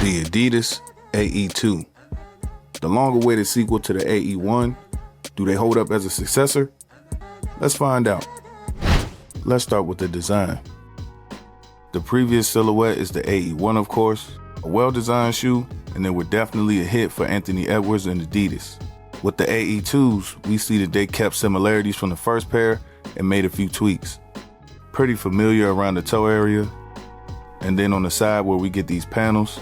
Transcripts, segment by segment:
The Adidas AE2. The long-awaited sequel to the AE1. Do they hold up as a successor? Let's find out. Let's start with the design. The previous silhouette is the AE1, of course, a well-designed shoe, and they were definitely a hit for Anthony Edwards and Adidas. With the AE2s, we see that they kept similarities from the first pair and made a few tweaks. Pretty familiar around the toe area, and then on the side where we get these panels.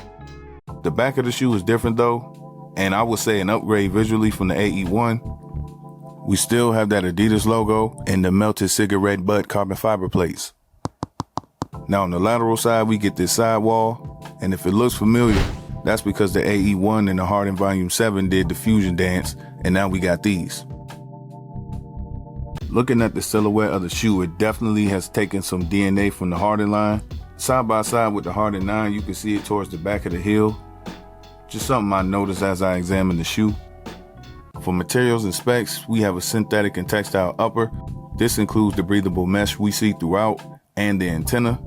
The back of the shoe is different though, and I would say an upgrade visually from the AE1. We still have that Adidas logo and the melted cigarette butt carbon fiber plates. Now on the lateral side, we get this sidewall, and if it looks familiar, that's because the AE1 and the Harden Volume 7 did the fusion dance, and now we got these. Looking at the silhouette of the shoe, it definitely has taken some DNA from the Harden line. Side by side with the Harden 9, you can see it towards the back of the heel. Just something I noticed as I examined the shoe. For materials and specs, we have a synthetic and textile upper. This includes the breathable mesh we see throughout and the antenna.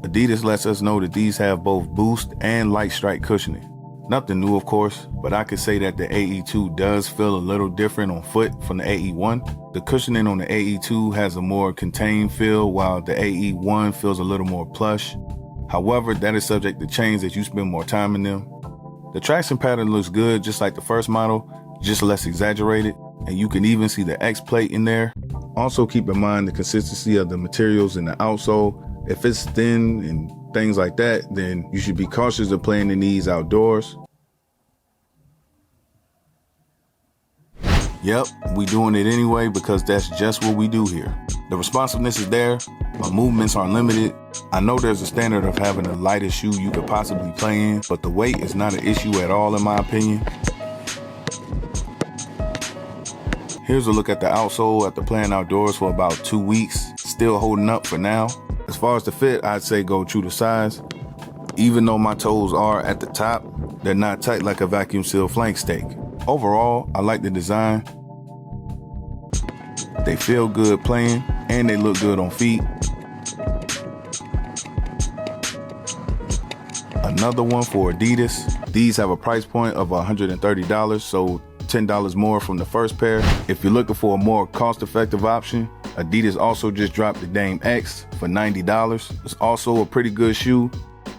Adidas lets us know that these have both boost and light strike cushioning. Nothing new, of course, but I could say that the AE2 does feel a little different on foot from the AE1. The cushioning on the AE2 has a more contained feel, while the AE1 feels a little more plush. However, that is subject to change as you spend more time in them. The traction pattern looks good, just like the first model, just less exaggerated, and you can even see the X plate in there. Also keep in mind the consistency of the materials in the outsole. If it's thin and things like that, then you should be cautious of playing in these outdoors. Yep, we doing it anyway because that's just what we do here. The responsiveness is there, my movements aren't limited. I know there's a standard of having the lightest shoe you could possibly play in, but the weight is not an issue at all in my opinion. Here's a look at the outsole after playing outdoors for about 2 weeks, still holding up for now. As far as the fit, I'd say go true to size. Even though my toes are at the top, they're not tight like a vacuum seal flank steak. Overall, I like the design. They feel good playing, and they look good on feet. Another one for Adidas. These have a price point of $130, so $10 more from the first pair. If you're looking for a more cost-effective option, Adidas also just dropped the Dame X for $90. It's also a pretty good shoe.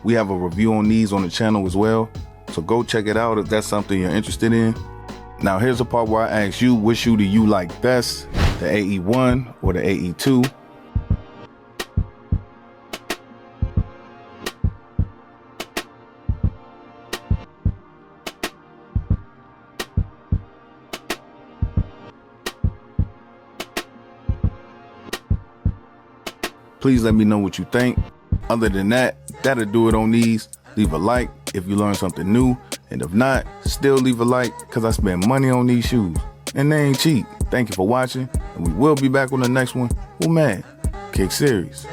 We have a review on these on the channel as well, so go check it out if that's something you're interested in. Now here's the part where I ask you, which shoe do you like best, the AE1 or the AE2? Please let me know what you think. Other than that, that'll do it on these. Leave a like if you learned something new, and if not, still leave a like because I spend money on these shoes, and they ain't cheap. Thank you for watching, and we will be back on the next one. WHOMAD, Kick Series.